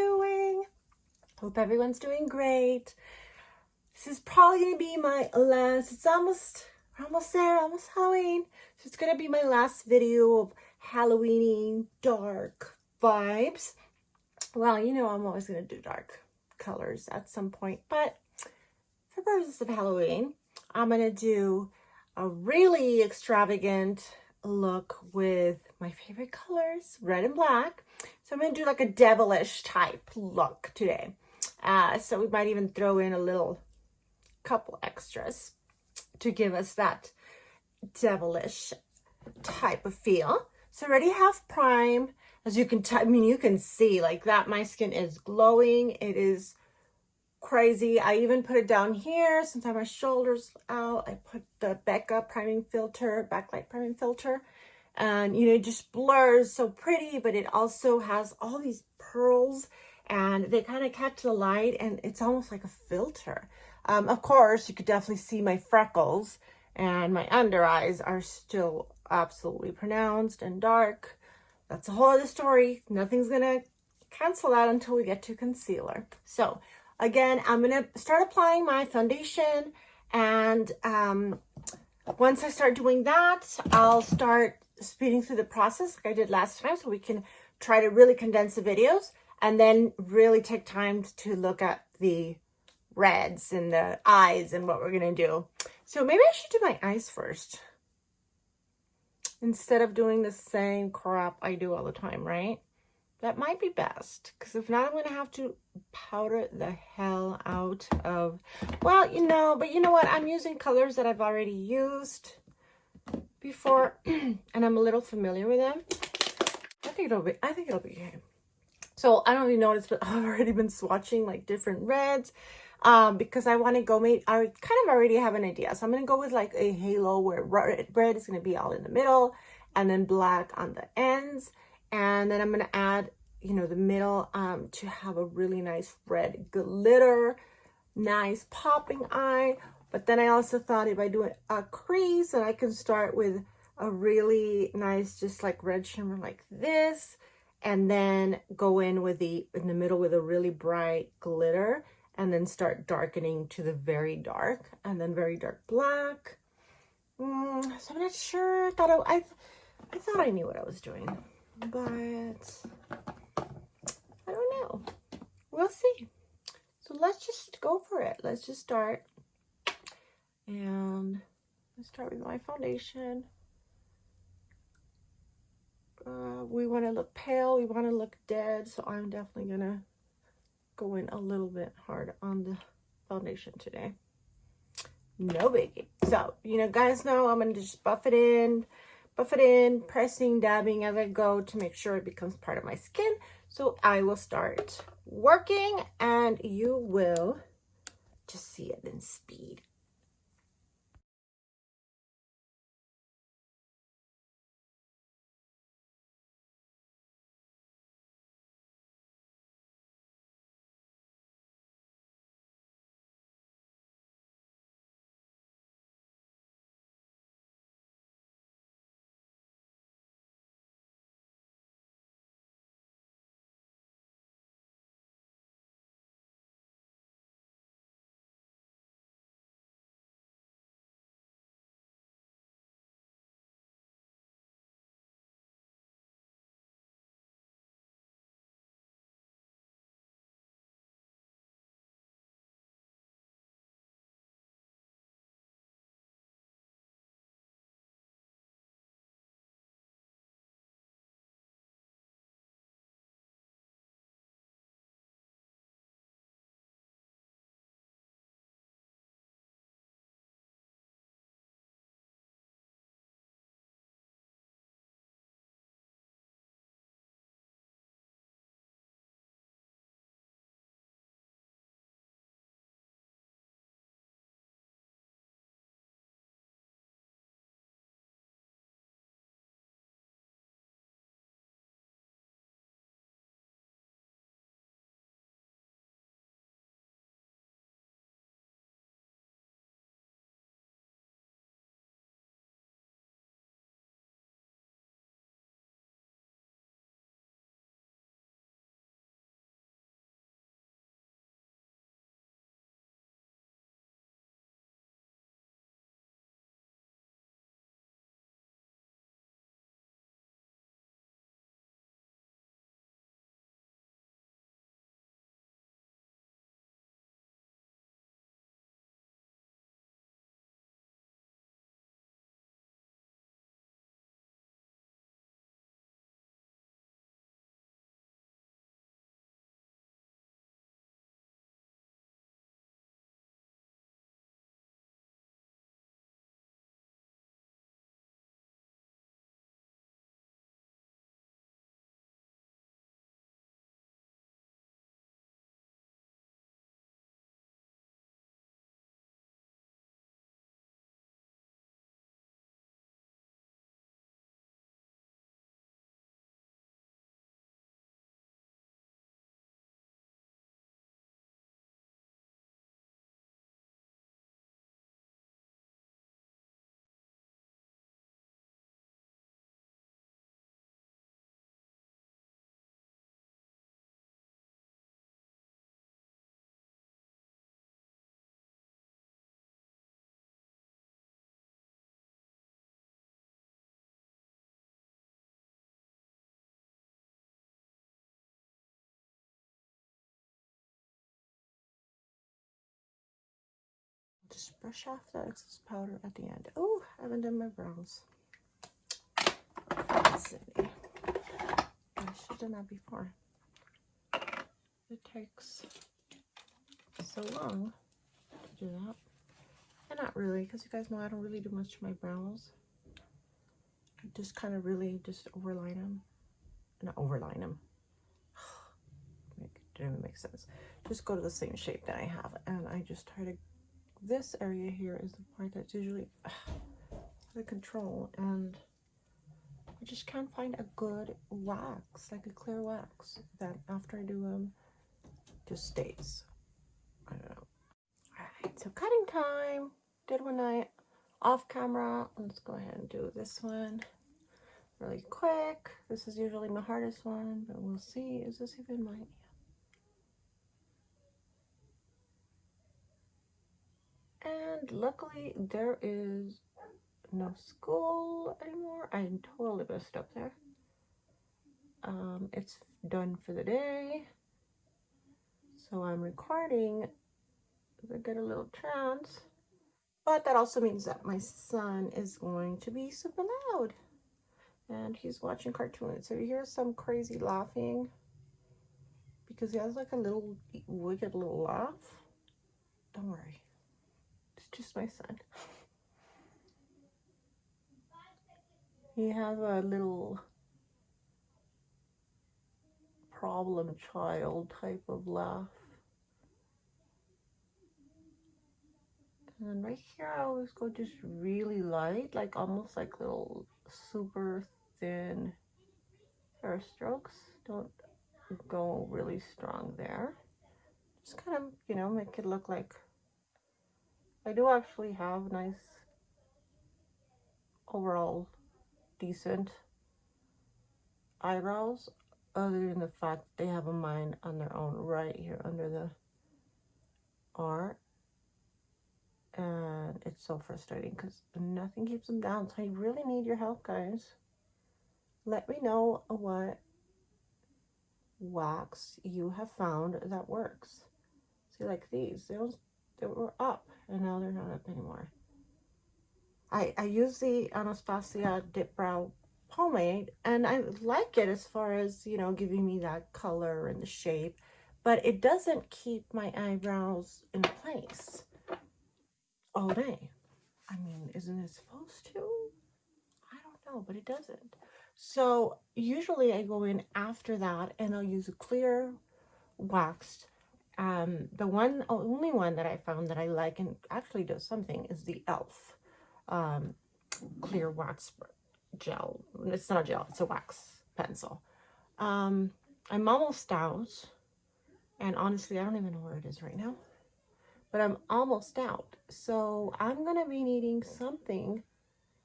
doing? Hope everyone's doing great. This is probably going to be my last, we're almost there, almost Halloween. So it's going to be my last video of Halloween dark vibes. Well, you know I'm always going to do dark colors at some point, but for purposes of Halloween, I'm going to do a really extravagant look with my favorite colors, red and black. So I'm going to do like a devilish type look today. So we might even throw in a couple extras to give us that devilish type of feel. So I already have prime. As you can you can see like that my skin is glowing. It is crazy. I even put it down here since I have my shoulders out. I put the Becca priming filter, backlight priming filter, and you know, it just blurs so pretty, but it also has all these pearls and they kind of catch the light and it's almost like a filter. Of course, you could definitely see my freckles and my under eyes are still absolutely pronounced and dark. That's a whole other story. Nothing's gonna cancel that until we get to concealer. So again, I'm gonna start applying my foundation, and once I start doing that, I'll start speeding through the process like I did last time, so we can try to really condense the videos and then really take time to look at the reds and the eyes and what we're gonna do. So maybe I should do my eyes first instead of doing the same crap I do all the time, right? That might be best, because if not, I'm going to have to powder the hell out of, well, you know, but you know what? I'm using colors that I've already used before, and I'm a little familiar with them. I think it'll be okay. So I don't even notice, but I've already been swatching like different reds, because I want to go, I kind of already have an idea. So I'm going to go with like a halo where red is going to be all in the middle and then black on the ends. And then I'm going to add, you know, the middle to have a really nice red glitter, nice popping eye. But then I also thought if I do a crease, then I can start with a really nice, just like red shimmer like this. And then go in the middle with a really bright glitter. And then start darkening to the very dark. And then very dark black. So I'm not sure. I thought I knew what I was doing. But I don't know. We'll see. So let's just go for it. Let's just start. And let's start with my foundation. We want to look pale. We want to look dead. So I'm definitely going to go in a little bit hard on the foundation today. No biggie. So, you know, guys know I'm going to just buff it in, pressing, dabbing as I go to make sure it becomes part of my skin. So I will start working and you will just see it in speed. just brush off the excess powder at the end. Oh, I haven't done my brows. Let's see. I should have done that before. It takes so long to do that. And not really, because you guys know I don't really do much to my brows. I just kind of really just overline them. Not overline them. It didn't even make sense. Just go to the same shape that I have. And I just try to, this area here is the part that's usually the control. And I just can't find a good wax, like a clear wax, that after I do them, just stays. I don't know. Alright, so cutting time. Did one night off camera. Let's go ahead and do this one really quick. This is usually my hardest one, but we'll see. Is this even my... And luckily there is no school anymore. I totally messed up there. It's done for the day. So I'm recording to get a little chance. But that also means that my son is going to be super loud. And he's watching cartoons. So you hear some crazy laughing because he has like a little wicked little laugh. Don't worry. It's just my son. He has a little problem child type of laugh. And right here I always go just really light, like almost like little super thin hair strokes. Don't go really strong there. Just kind of, you know, make it look like I do actually have nice overall decent eyebrows, other than the fact they have a mind on their own right here under the R. And it's so frustrating because nothing keeps them down. So I really need your help, guys. Let me know what wax you have found that works. See, like these, they were up and now they're not up anymore. I use the Anastasia Dip Brow Pomade and I like it as far as, you know, giving me that color and the shape, but it doesn't keep my eyebrows in place all day. I mean, isn't it supposed to? I don't know, but it doesn't. So usually I go in after that and I'll use a clear waxed. The only one that I found that I like and actually does something is the e.l.f. Clear wax gel. It's not gel, it's a wax pencil. I'm almost out, and honestly I don't even know where it is right now, but I'm almost out, so I'm gonna be needing something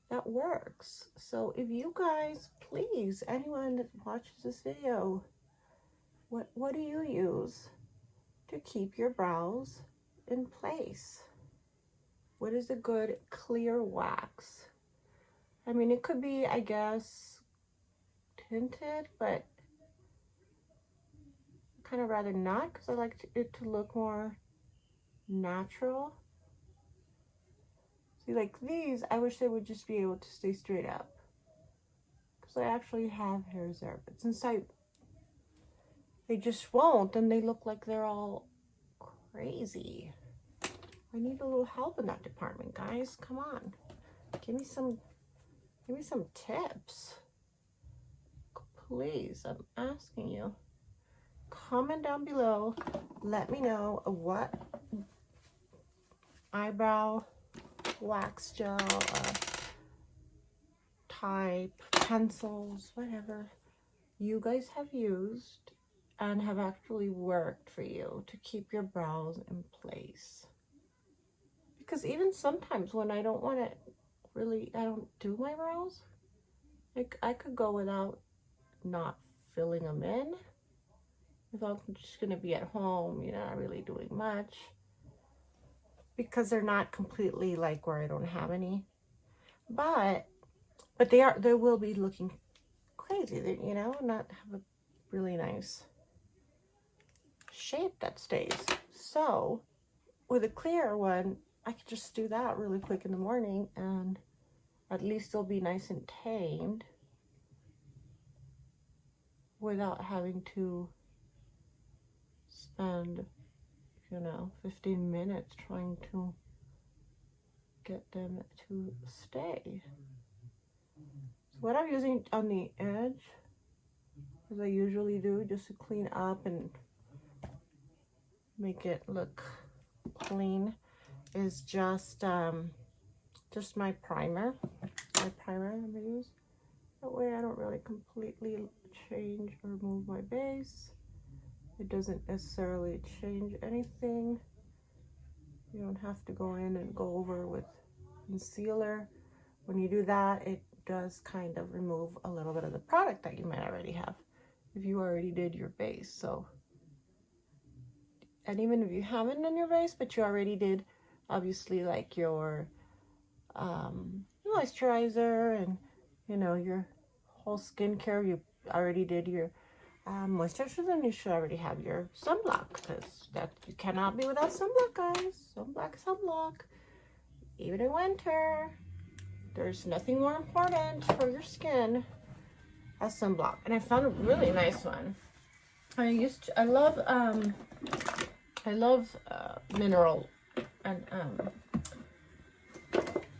that works. So if you guys, please, anyone that watches this video, what do you use to keep your brows in place? What is a good clear wax? I mean, it could be, I guess, tinted, but I kind of rather not because I like it to look more natural. See, like these, I wish they would just be able to stay straight up because I actually have hairs there, but since they just won't, then they look like they're all crazy. I need a little help in that department, guys. Come on, give me some tips, please. I'm asking you. Comment down below. Let me know what eyebrow wax gel type, pencils, whatever you guys have used and have actually worked for you to keep your brows in place. Because even sometimes when I don't want to really, I don't do my brows, like I could go without not filling them in if I'm just going to be at home, you know, not really doing much, because they're not completely like where I don't have any, but they will be looking crazy. They, you know, not have a really nice shape that stays. So with a clear one, I could just do that really quick in the morning, and at least it'll be nice and tamed without having to spend, 15 minutes trying to get them to stay. So what I'm using on the edge, as I usually do, just to clean up and make it look clean, is just my primer. I'm gonna use. That way I don't really completely change or remove my base. It doesn't necessarily change anything. You don't have to go in and go over with concealer. When you do that, it does kind of remove a little bit of the product that you might already have if you already did your base. So, and even if you haven't done your base, but you already did, obviously, like your moisturizer and your whole skincare, you already did your moisturizer, then you should already have your sunblock, because that you cannot be without sunblock, guys. Sunblock. Even in winter, there's nothing more important for your skin as sunblock. And I found a really nice one. I love mineral and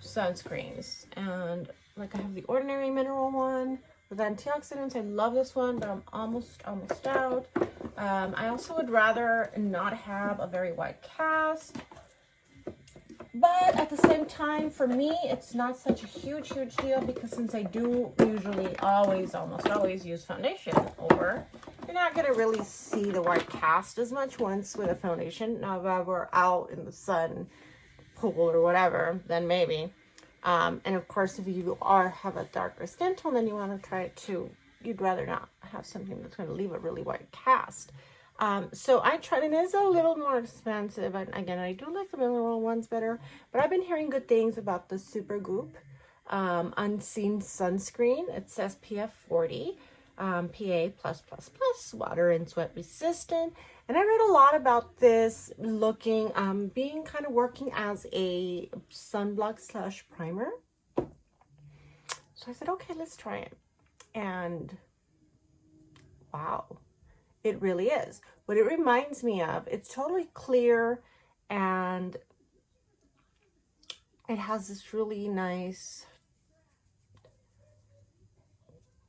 sunscreens, and like I have the ordinary mineral one with antioxidants. I love this one, but I'm almost out. I also would rather not have a very white cast, but at the same time, for me, it's not such a huge deal, because since I do usually almost always use foundation over, you're not gonna really see the white cast as much once with a foundation. Now, if we're out in the sun, pool or whatever, then maybe. And of course, if you have a darker skin tone, then you want to try it too. You'd rather not have something that's going to leave a really white cast. So I tried, and it's a little more expensive. And again, I do like the mineral ones better, but I've been hearing good things about the Supergoop Unseen Sunscreen. It says PF 40, PA+++, water and sweat resistant. And I read a lot about this looking, being kind of working as a sunblock / primer. So I said, okay, let's try it. And wow, it really is. What it reminds me of, it's totally clear, and it has this really nice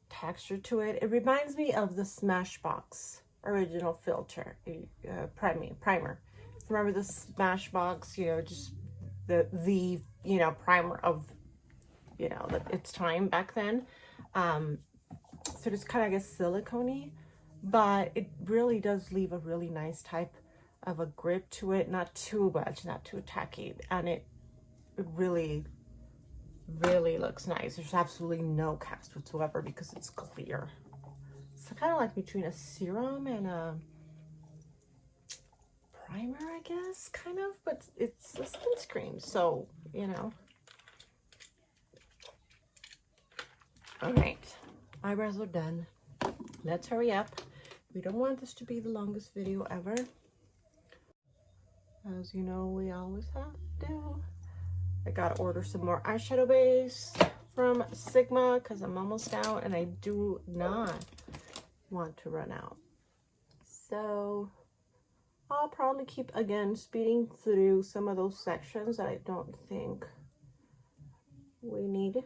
texture to it. It reminds me of the Smashbox original filter primer. Remember the Smashbox, just the primer of its time back then. So it's kind of, I guess, silicone-y, but it really does leave a really nice type of a grip to it, not too much, not too tacky, and it really looks nice. There's absolutely no cast whatsoever because it's clear. So kind of like between a serum and a primer, I guess, kind of, but it's a sunscreen, so all right, eyebrows are done. Let's hurry up. We don't want this to be the longest video ever, as you know we always have to do. I gotta order some more eyeshadow base from Sigma because I'm almost out, and I do not want to run out. So I'll probably keep, again, speeding through some of those sections that I don't think we need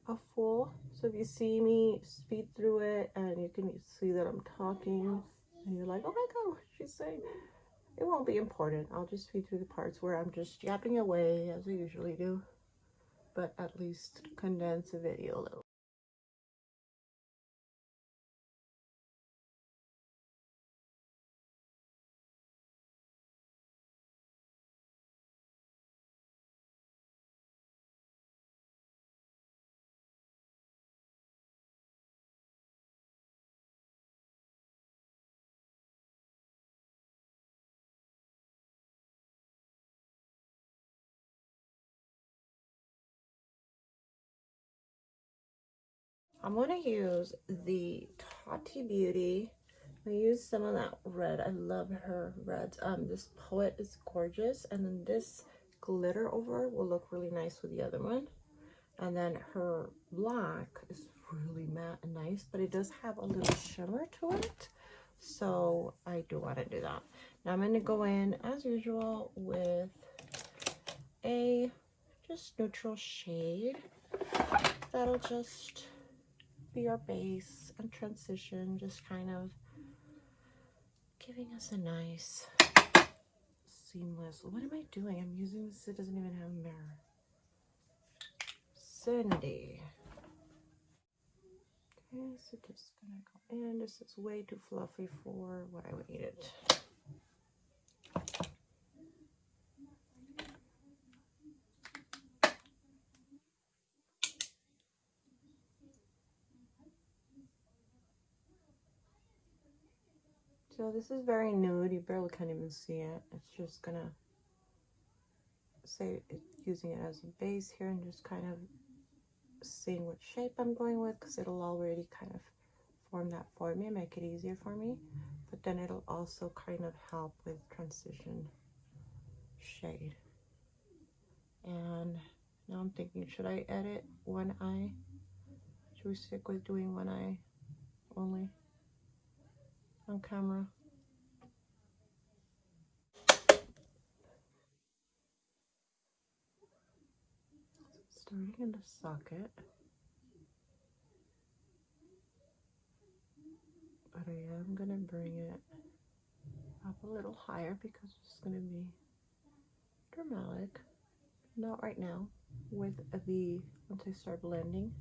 a full. So if you see me speed through it and you can see that I'm talking and you're like, oh my god, what she's saying, it won't be important. I'll just speed through the parts where I'm just yapping away as I usually do, but at least condense the video a little. I'm going to use the Tati Beauty. I use some of that red. I love her reds. This Poet is gorgeous. And then this glitter over will look really nice with the other one. And then her black is really matte and nice, but it does have a little shimmer to it. So I do want to do that. Now I'm going to go in as usual with a just neutral shade. That'll just be our base and transition, just kind of giving us a nice seamless. What am I doing? I'm using this, it doesn't even have a mirror. Cindy. Okay, so just gonna go in. This is way too fluffy for what I would need it. So this is very nude. You barely can't even see it. It's just gonna say it, using it as a base here and just kind of seeing what shape I'm going with, because it'll already kind of form that for me, make it easier for me, but then it'll also kind of help with transition shade. And now I'm thinking, should I edit one eye? Should we stick with doing one eye only on camera? Starting in the socket. But I am gonna bring it up a little higher because it's gonna be dramatic. Not right now. With the, once I start blending,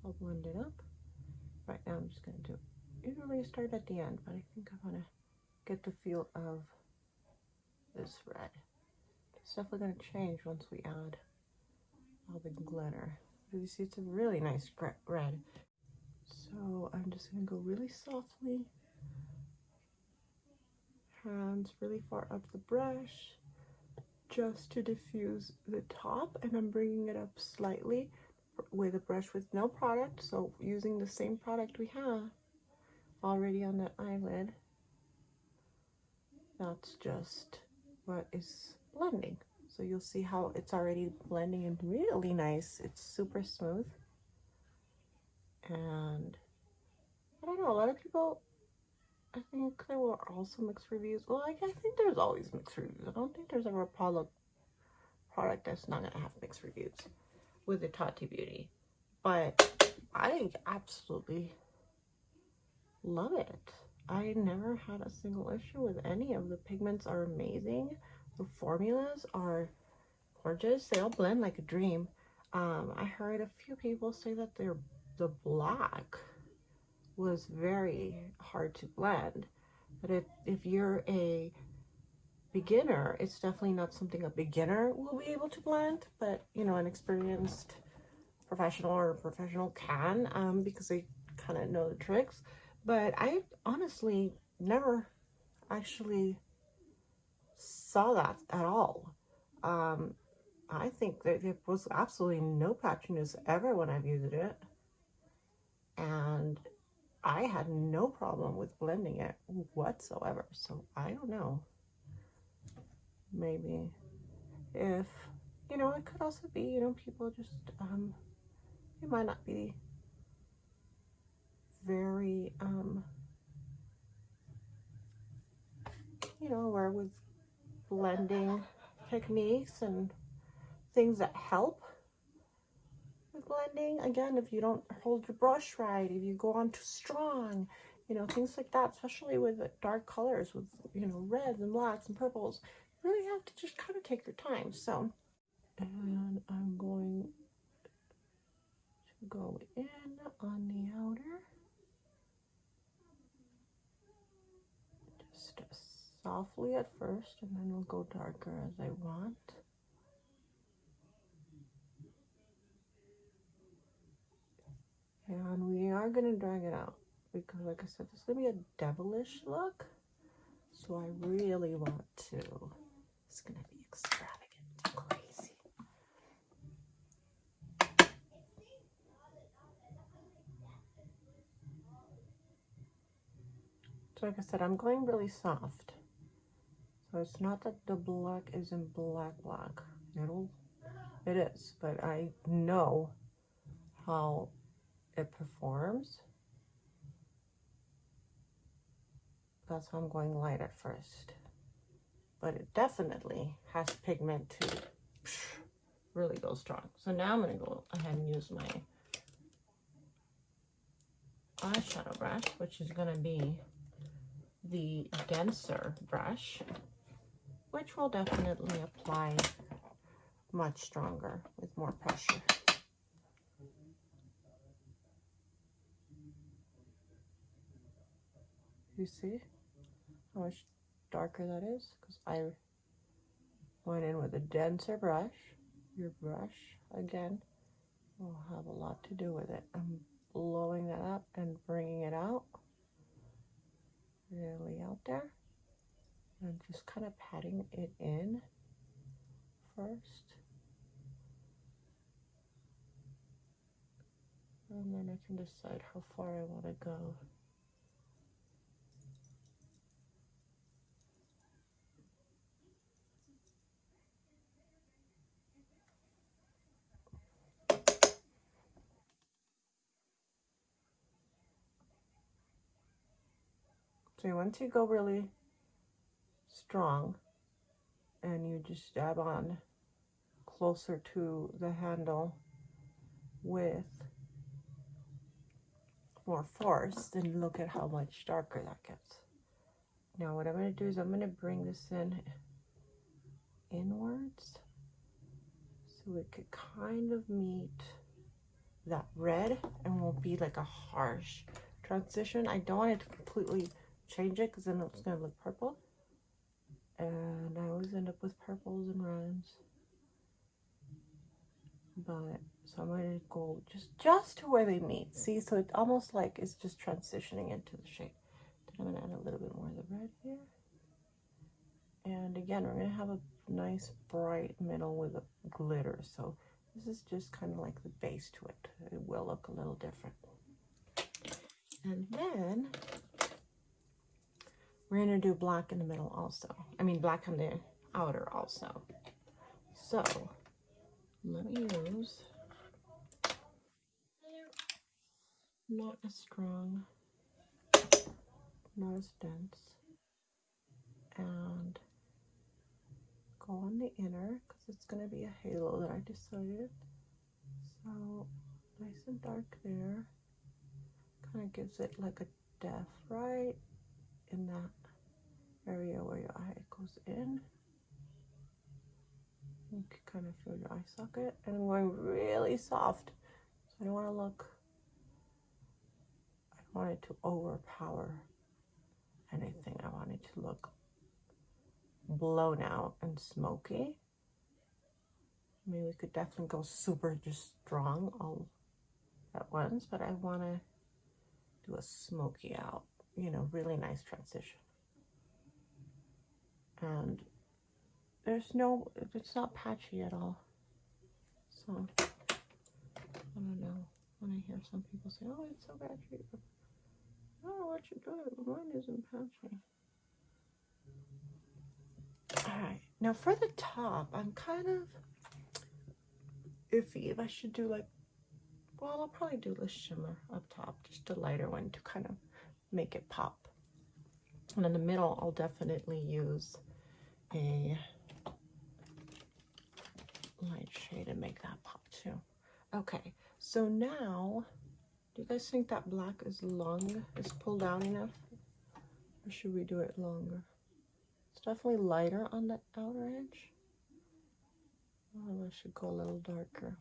I'll blend it up. Right now I'm just gonna do, usually start at the end, but I think I wanna get the feel of this red. It's definitely gonna change once we add all the glitter. You see, it's a really nice red. So I'm just gonna go really softly. Hands really far up the brush, just to diffuse the top, and I'm bringing it up slightly with a brush with no product, so using the same product we have already on the eyelid. That's just what is blending. So you'll see how it's already blending in really nice. It's super smooth. And I don't know, a lot of people, I think there were also mixed reviews. Well, I think there's always mixed reviews. I don't think there's ever a product that's not gonna have mixed reviews with the Tati Beauty. But I absolutely love it. I never had a single issue with any of the pigments. Are amazing. The formulas are gorgeous. They all blend like a dream. I heard a few people say that the black was very hard to blend, but if you're a beginner, it's definitely not something a beginner will be able to blend, but you know, an experienced professional can, because they kind of know the tricks. But I honestly never actually saw that at all. I think that there was absolutely no patchiness ever when I've used it, and I had no problem with blending it whatsoever. So I don't know, maybe if, you know, it could also be, you know, people just it might not be very you know, aware with blending techniques and things that help with blending. Again, if you don't hold your brush right, if you go on too strong, you know, things like that, especially with dark colors, with, you know, reds and blacks and purples, you really have to just kind of take your time. So, and I'm going to go in on the outer, just softly at first, and then we'll go darker as I want. And we are going to drag it out because, like I said, it's going to be a devilish look. So I really want to, it's going to be extravagant and crazy. So like I said, I'm going really soft. So it's not that the black is in black. it is, but I know how it performs. That's why I'm going light at first. But it definitely has pigment to really go strong. So now I'm going to go ahead and use my eyeshadow brush, which is going to be the denser brush, which will definitely apply much stronger with more pressure. You see how much darker that is? Because I went in with a denser brush. Your brush, again, will have a lot to do with it. I'm blowing that up and bringing it out, really out there, and just kind of patting it in first. And then I can decide how far I want to go. So once you go really strong and you just dab on closer to the handle with more force, then look at how much darker that gets. Now what I'm going to do is I'm going to bring this in inwards so it could kind of meet that red and won't be like a harsh transition. I don't want it to completely change it because then it's going to look purple, and I always end up with purples and reds. But so I'm going to go just to where they meet. See, so it's almost like it's just transitioning into the shade. Then I'm going to add a little bit more of the red here, and again we're going to have a nice bright middle with a glitter. So this is just kind of like the base to it. It will look a little different. And then we're going to do black in the middle also. I mean black on the outer also. So let me use not as strong, not as dense, and go on the inner because it's going to be a halo that I decided. So nice and dark there. Kind of gives it like a depth right in that area where your eye goes in. You can kind of feel your eye socket, and I'm going really soft. So I don't want to look, I don't want it to overpower anything. I want it to look blown out and smoky. I mean, we could definitely go super just strong all at once, but I want to do a smoky out, you know, really nice transition. And there's no, it's not patchy at all. So I don't know, when I hear some people say, oh, it's so patchy, I don't know what you're doing, but mine isn't patchy. All right, now for the top, I'm kind of iffy if I should do like, well, I'll probably do the shimmer up top, just a lighter one to kind of make it pop. And in the middle, I'll definitely use a light shade and make that pop too. Okay, so now, do you guys think that black is long, is pulled down enough? Or should we do it longer? It's definitely lighter on the outer edge. Oh, I should go a little darker.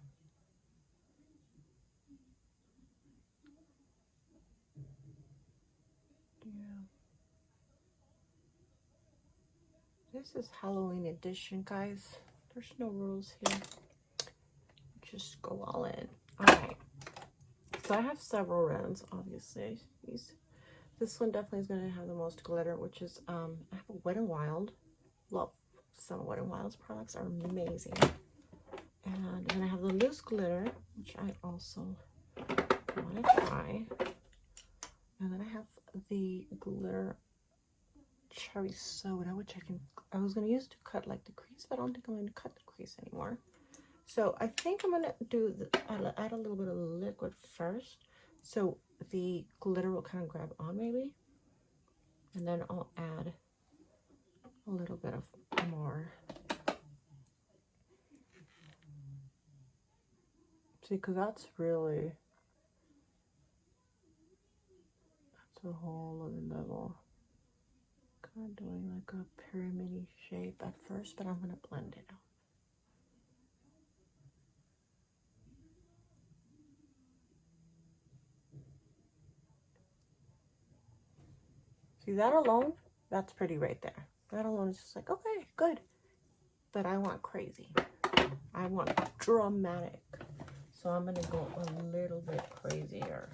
Yeah. This is Halloween edition, guys. There's no rules here. Just go all in. All right. So I have several rounds, obviously. This one definitely is going to have the most glitter, which is, I have a Wet n Wild. Love some Wet n Wild's products, are amazing. And then I have the loose glitter, which I also want to try. And then I have the glitter Cherry Soda, which I was going to use to cut like the crease, but I don't think I'm going to cut the crease anymore. So I think I'm going to add a little bit of liquid first, so the glitter will kind of grab on maybe. And then I'll add a little bit of more. See, because that's a whole other level. Kind of doing like a pyramid shape at first, but I'm going to blend it out. See, that alone, that's pretty right there. That alone is just like, okay, good. But I want crazy. I want dramatic. So I'm going to go a little bit crazier.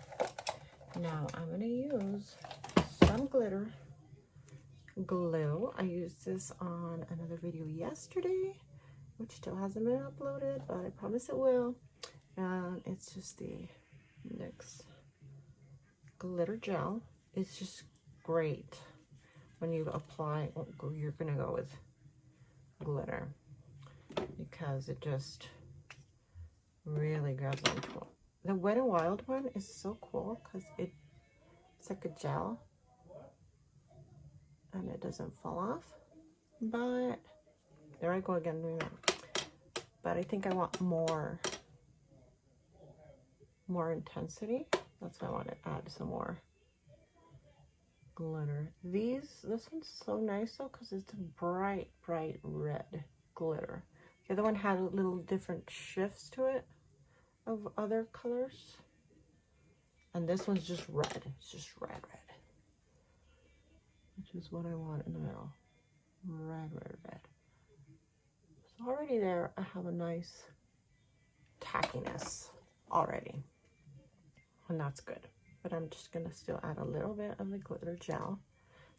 Now I'm going to use some glitter glue. I used this on another video yesterday, which still hasn't been uploaded, but I promise it will. And it's just the NYX glitter gel. It's just great when you apply. You're gonna go with glitter because it just really grabs onto it. The Wet n Wild one is so cool because it's like a gel and it doesn't fall off. But there I go again doing that. But I think I want more intensity. That's why I want to add some more glitter. This one's so nice though because it's a bright red glitter. The other one had a little different shifts to it of other colors, and this one's just red. It's just red, which is what I want in the middle. Red. So already there I have a nice tackiness already, and that's good. But I'm just gonna still add a little bit of the glitter gel,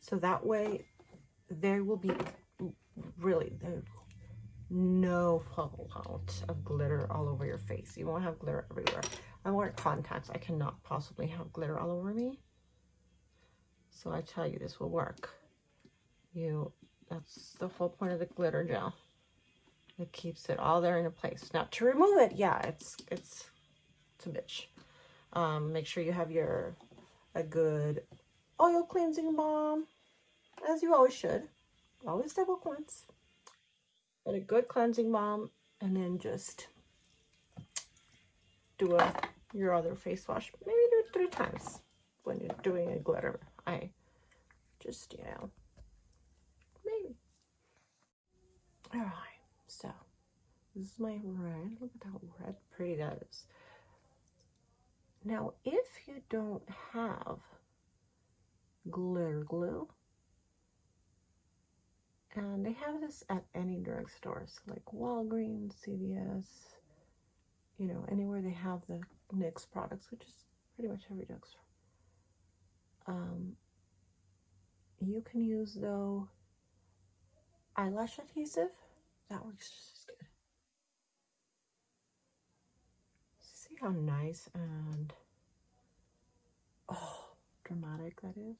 so that way there will be no fallout of glitter all over your face. You won't have glitter everywhere. I wear contacts. I cannot possibly have glitter all over me. So I tell you, this will work. That's the whole point of the glitter gel. It keeps it all there in a place. Now to remove it, yeah, it's a bitch. Make sure you have a good oil cleansing balm, as you always should. Always double cleanse. But a good cleansing balm, and then just do your other face wash. Maybe do it 3 times when you're doing a glitter. I just, maybe. All right, so this is my red. Look at how red pretty that is. Now, if you don't have glitter glue, and they have this at any drugstore, so like Walgreens, CVS, anywhere they have the NYX products, which is pretty much every drugstore. You can use, though, eyelash adhesive. That works just as good. See how nice and dramatic that is?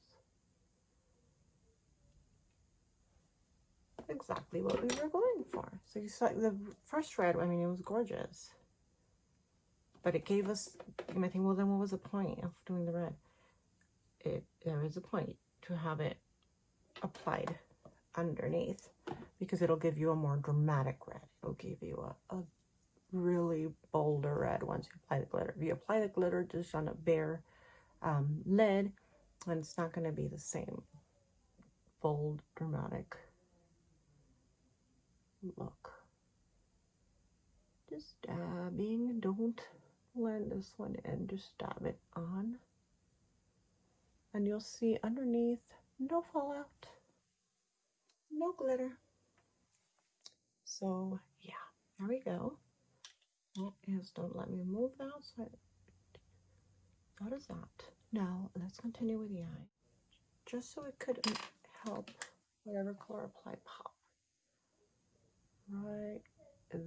Exactly what we were going for. So you saw the first red, I mean, it was gorgeous. But it gave us, you might think, well, then what was the point of doing the red? There is a point to have it applied underneath, because it'll give you a more dramatic red. It'll give you a really bolder red once you apply the glitter. If you apply the glitter just on a bare lid, then it's not going to be the same bold, dramatic look. Just dabbing. Don't blend this one in. Just dab it on. And you'll see underneath, no fallout, no glitter. So yeah, there we go. That is, don't let me move that outside. That is that. Now let's continue with the eye. Just so it could help whatever color apply pop. Right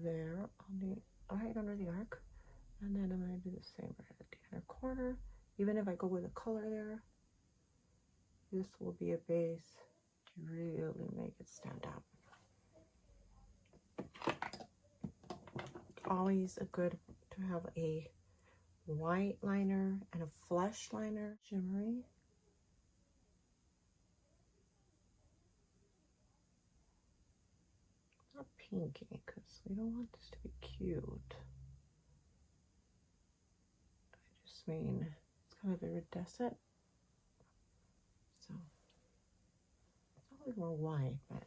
there on the right under the arc. And then I'm going to do the same right at the inner corner. Even if I go with a color there, this will be a base really make it stand out. Always a good to have a white liner and a flesh liner, shimmery. Not pinky, because we don't want this to be cute. I just mean it's kind of iridescent, so it's not like more white, but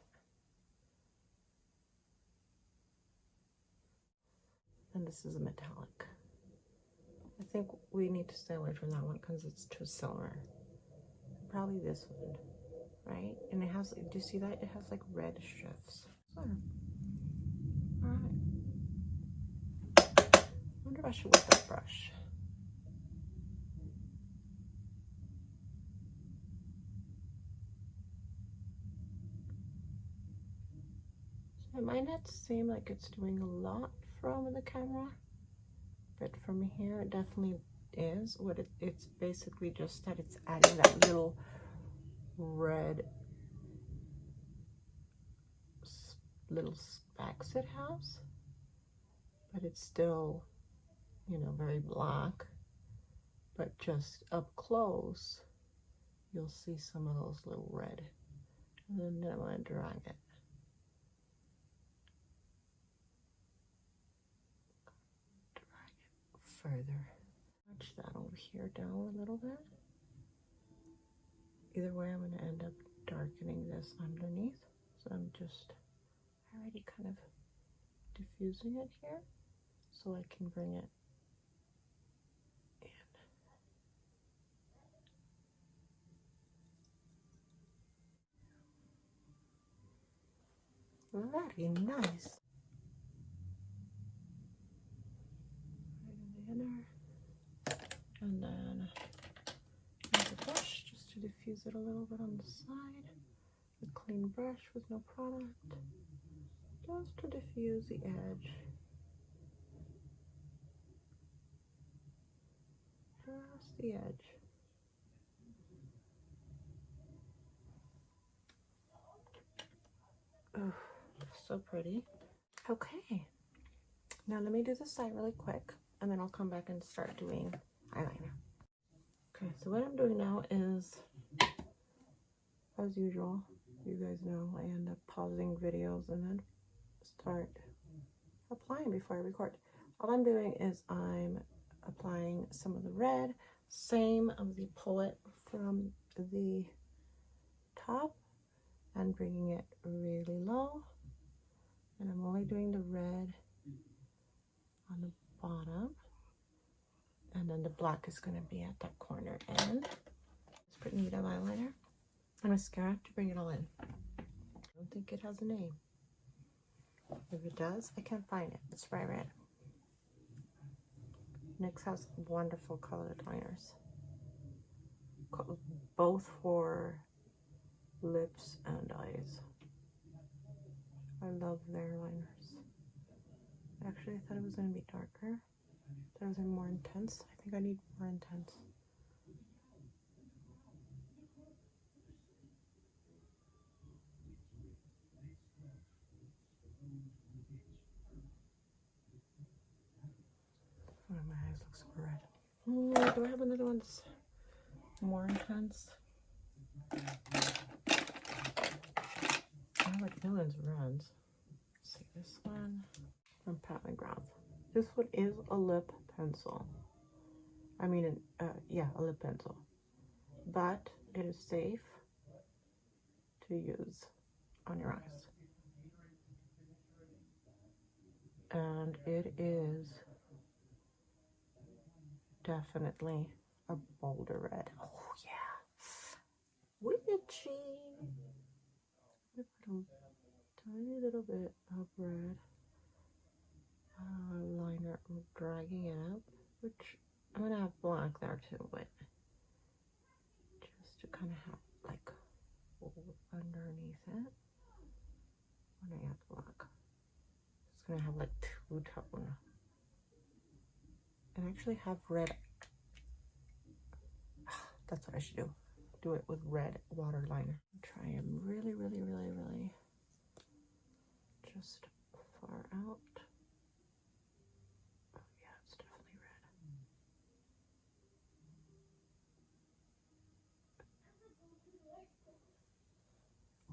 and this is a metallic. I think we need to stay away from that one because it's too silver. Probably this one, right? And it has, do you see that? It has like red shifts. So, all right. I wonder if I should whip that brush. So it might not seem like it's doing a lot from the camera, but from here it definitely is. What it's basically just that it's adding that little red little specks it has, but it's still, you know, very black. But just up close you'll see some of those little red, and then I'm going to drag it. Drag it further. Touch that over here down a little bit. Either way, I'm going to end up darkening this underneath. So I'm just already kind of diffusing it here so I can bring it in. Very nice. Right in the inner. And then use a brush just to diffuse it a little bit on the side. A clean brush with no product. Just to diffuse the edge. Just the edge. Oh, so pretty. Okay. Now let me do this side really quick, and then I'll come back and start doing eyeliner. Okay, so what I'm doing now is, as usual, you guys know I end up pausing videos and then start applying before I record. All I'm doing is I'm applying some of the red, same as the pull it from the top and bringing it really low. And I'm only doing the red on the bottom, and then the black is going to be at that corner end. It's pretty neat of eyeliner and mascara to bring it all in. I don't think it has a name. If it does, I can't find it. It's bright red. NYX has wonderful colored liners, both for lips and eyes. I love their liners. Actually, I thought it was going to be darker. I thought it was going to be more intense. I think I need more intense. Oh, my eyes look super red. Do I have another one that's more intense? I have like millions of reds. Let's see, this one from Magrath. This one is a lip pencil. I mean, yeah, a lip pencil. But it is safe to use on your eyes. And it is definitely a bolder red. Oh, yeah. Witchy. I'm gonna put a tiny little bit of red liner, dragging it up, which I'm gonna have black there too, but just to kind of have like underneath it when I add black. It's gonna have like two-tone, and actually have red. That's what I should do. do it with red waterline. Try and really just far out. Oh yeah, it's definitely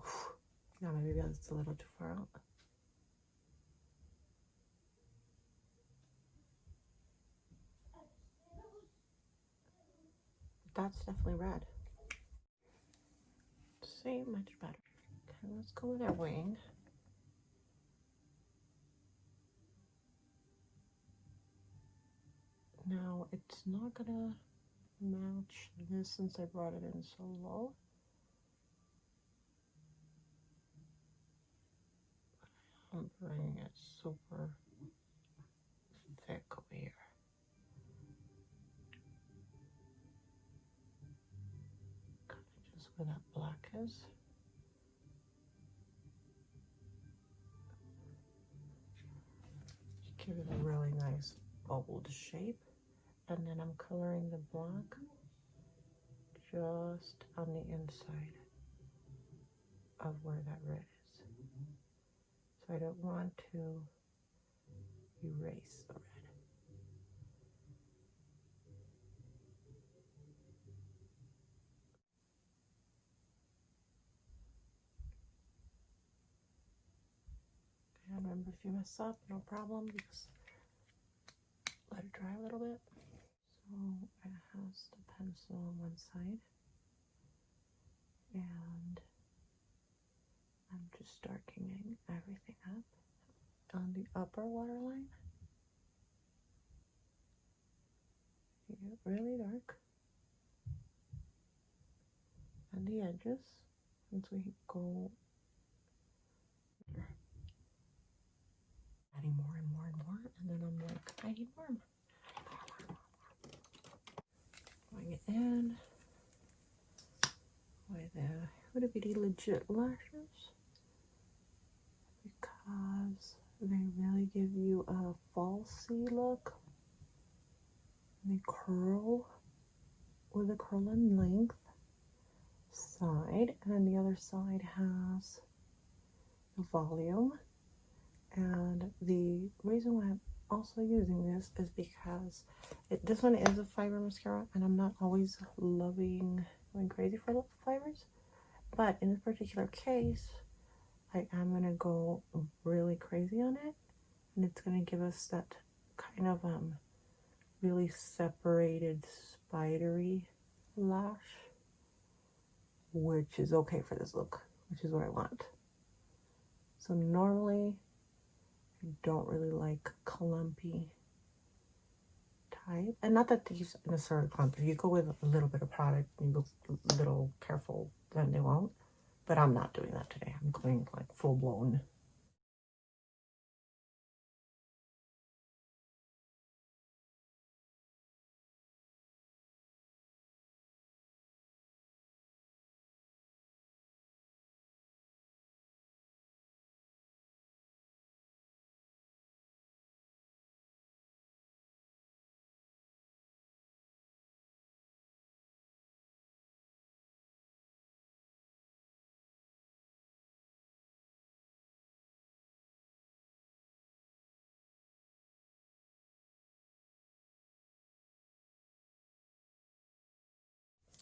red. Yeah, maybe that's a little too far out. That's definitely red. See, much better. Okay, let's go with our wing. Now, it's not gonna match this since I brought it in so low. I'm bringing it super thick over here. Kind of just where that black is. Give it a really nice bold shape. And then I'm coloring the black just on the inside of where that red is. So I don't want to erase the red. And remember, if you mess up, no problem, just let it dry a little bit. So it has the pencil on one side, and I'm just darkening everything up on the upper waterline. You get really dark, and the edges once we go. Adding more and more and more, and then I'm like, I need more. Going it in with the Huda Beauty Legit lashes because they really give you a falsy look. They curl with a curl in length side, and then the other side has the volume. And the reason why I'm also using this is because this one is a fiber mascara, and I'm not always going crazy for fibers. But in this particular case, I am going to go really crazy on it. And it's going to give us that kind of really separated spidery lash, which is okay for this look, which is what I want. So normally, I don't really like clumpy type. And not that these necessarily clumpy. If you go with a little bit of product and you go a little careful, then they won't. But I'm not doing that today. I'm going like full blown.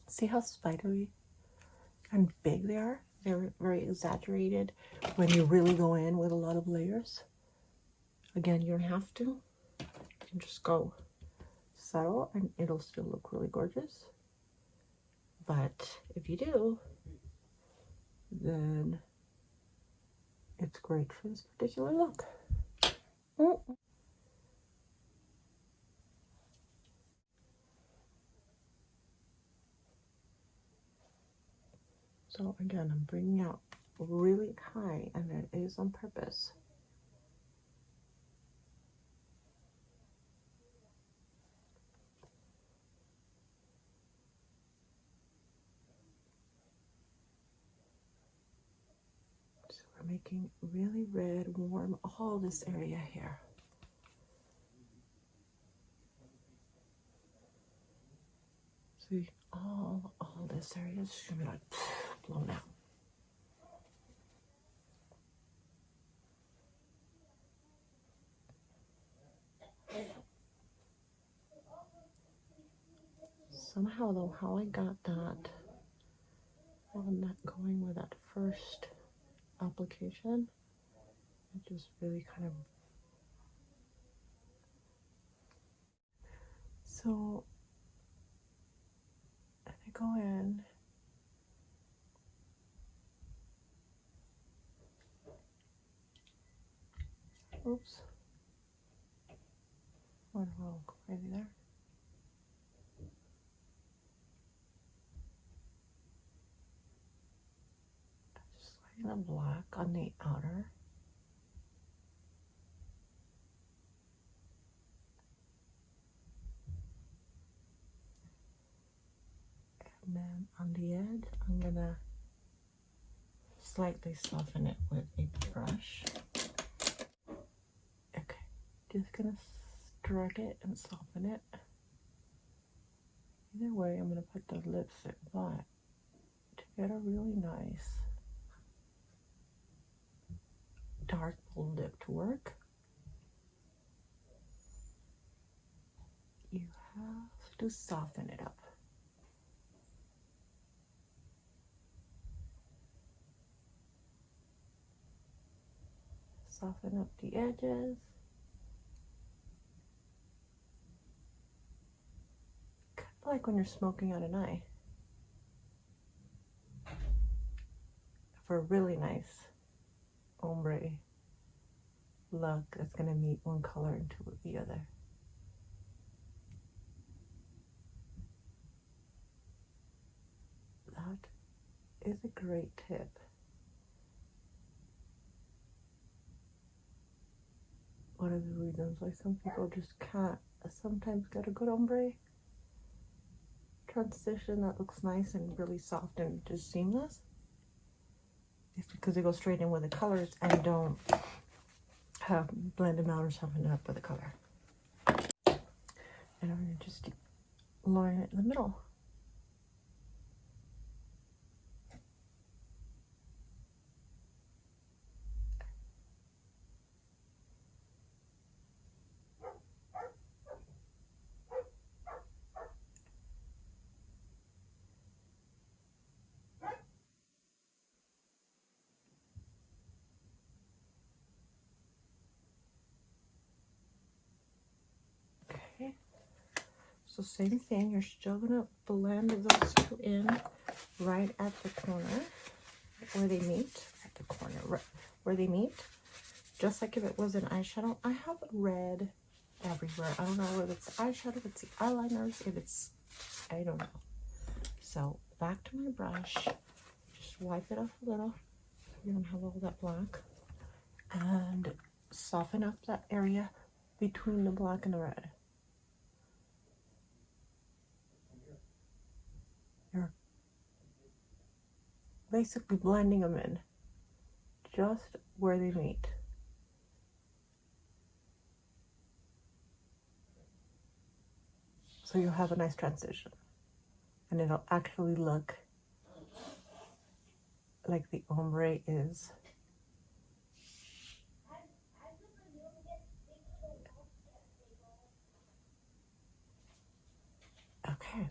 See how spidery and big they are? They're very exaggerated when you really go in with a lot of layers. Again, you don't have to. You can just go subtle and it'll still look really gorgeous. But if you do, then it's great for this particular look. So again, I'm bringing out really high, and that is on purpose. So we're making really red, warm, all this area here. So be all this area is gonna be like blown out. Somehow though, how I got that on that going with that first application, it just really kind of, so if I go in, oops, went a little crazy there. Just laying the black on the outer. And then on the edge, I'm gonna slightly soften it with a brush. Okay, just gonna stroke it and soften it. Either way, I'm gonna put the lipstick, but to get a really nice dark lip to work, you have to soften it up. Soften up the edges. Kind of like when you're smoking out an eye. For a really nice ombre look that's going to meet one color into the other. That is a great tip. One of the reasons why some people just can't sometimes get a good ombre transition that looks nice and really soft and just seamless is because they go straight in with the colors and don't have blend them out or soften it up with the color. And I'm going to just line it in the middle. Okay, so same thing, you're still gonna blend those two in right at the corner where they meet, at the corner right where they meet, just like if it was an eyeshadow. I have red everywhere. I don't know whether it's eyeshadow, if it's the eyeliners, if it's, I don't know. So back to my brush, just wipe it off a little. You don't have all that black, and soften up that area between the black and the red. You're basically blending them in just where they meet. So you'll have a nice transition, and it'll actually look like the ombre is. Okay,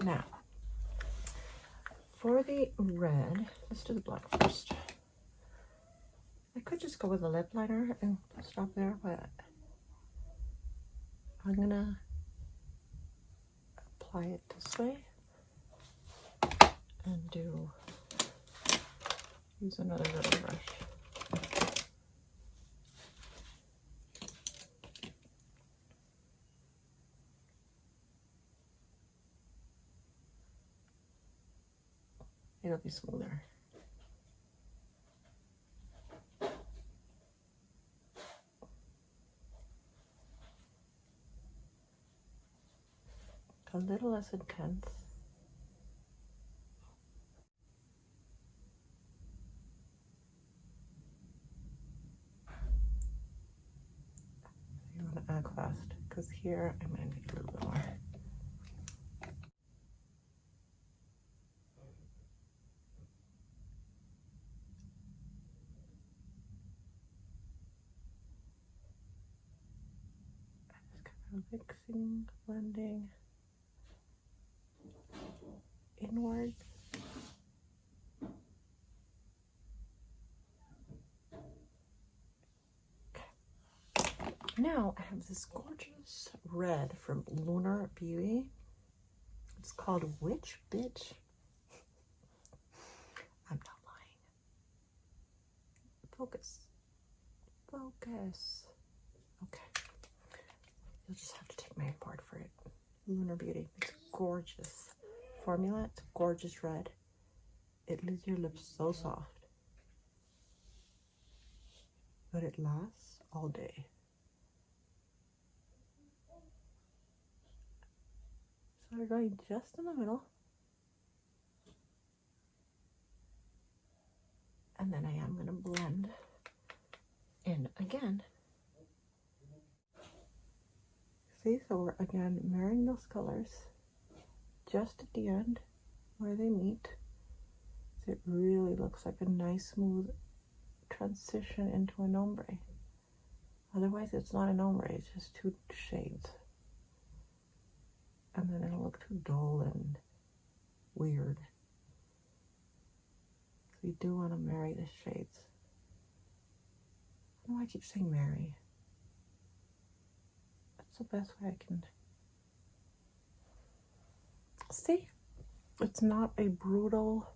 now for the red, let's do the black first. I could just go with a lip liner and stop there, but I'm gonna apply it this way and use another little brush. It'll be smoother. A little less intense. You want to act fast, because here I'm going to need a little bit more. Mixing, blending inward. Okay. Now I have this gorgeous red from Lunar Beauty. It's called Witch Bitch. I'm not lying. Focus. Focus. Okay. You'll just have to take my word for it. Lunar Beauty. It's gorgeous formula. It's gorgeous red. It leaves your lips so soft. But it lasts all day. So we're going just in the middle. And then I am going to blend in again. See, so we're again marrying those colors just at the end where they meet. So it really looks like a nice smooth transition into an ombre. Otherwise it's not an ombre, it's just two shades. And then it'll look too dull and weird. So you do want to marry the shades. I don't know why I keep saying marry. That's the best way I can. See? It's not a brutal,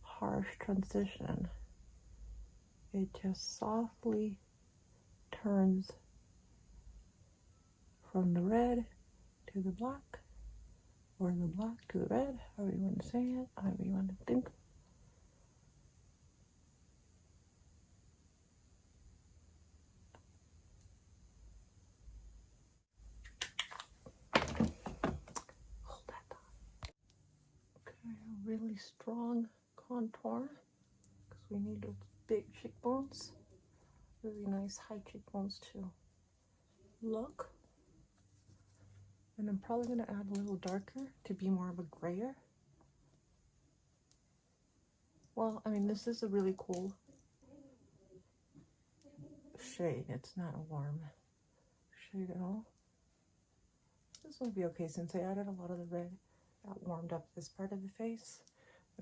harsh transition. It just softly turns from the red to the black, or the black to the red, however you want to say it, however you want to think. Hold that thought. Okay, a really strong contour, because we need those big cheekbones. Really nice high cheekbones to look. And I'm probably going to add a little darker to be more of a grayer. Well, I mean, this is a really cool shade. It's not a warm shade at all. This will be okay since I added a lot of the red that warmed up this part of the face.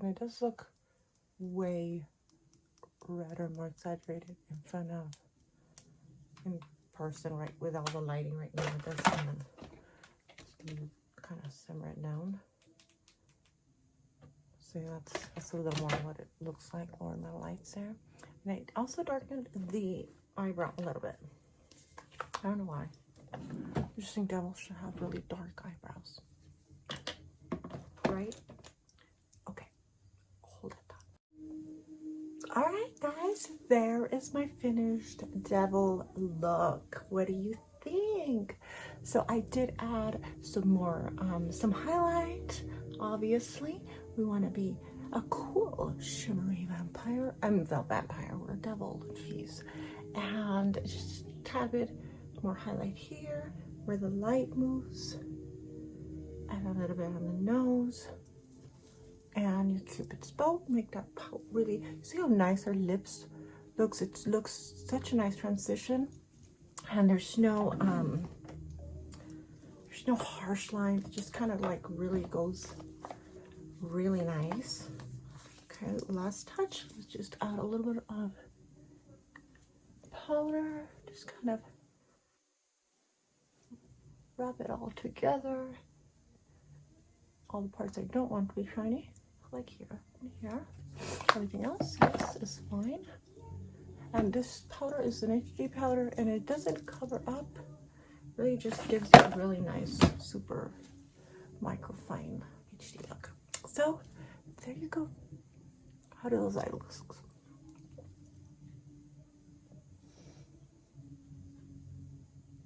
And it does look way redder, more exaggerated in front of, in person, right, with all the lighting right now. It does kind of simmer it down. So that's a little more what it looks like, more in the lights there. And I also darkened the eyebrow a little bit. I don't know why. I just think devils should have really dark eyebrows. Right? Okay. Hold it down. Alright guys, there is my finished devil look. What do you think? So I did add some more, some highlight. Obviously, we want to be a cool shimmery vampire. Vampire, we're a devil, jeez. And just a tad bit more highlight here where the light moves, and a little bit on the nose, and your Cupid's bow. Make that pout really. See how nice her lips looks? It looks such a nice transition, and there's no harsh lines. It just kind of like really goes really nice. Okay, last touch. Let's just add a little bit of powder. Just kind of rub it all together. All the parts I don't want to be shiny, like here and here. Everything else, yes, is fine. And this powder is an HD powder, and it doesn't cover up. Really just gives you a really nice, super microfine HD look. So there you go. How do those eyes look?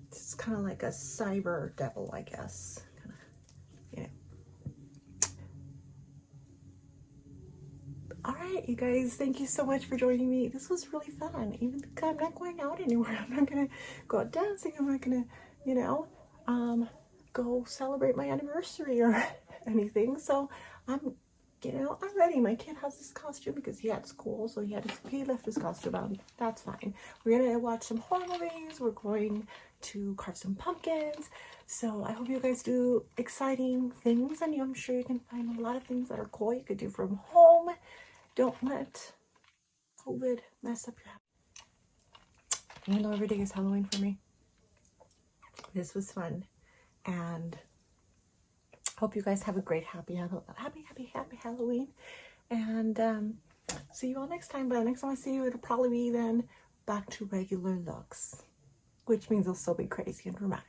It's kind of like a cyber devil, I guess. Kind of, yeah. All right, you guys, thank you so much for joining me. This was really fun. Even though I'm not going out anywhere. I'm not gonna go out dancing. I'm not gonna, you know, go celebrate my anniversary or anything. So I'm you know, I'm ready. My kid has this costume because he had school, so he left his costume on. That's fine. We're gonna watch some horror movies. We're going to carve some pumpkins. So I hope you guys do exciting things, and I'm sure you can find a lot of things that are cool you could do from home. Don't let COVID mess up your house. Even though every day is Halloween for me, this was fun, and hope you guys have a great happy Halloween, and see you all next time. But next time I see you, it'll probably be then back to regular looks, which means it'll still be crazy and dramatic.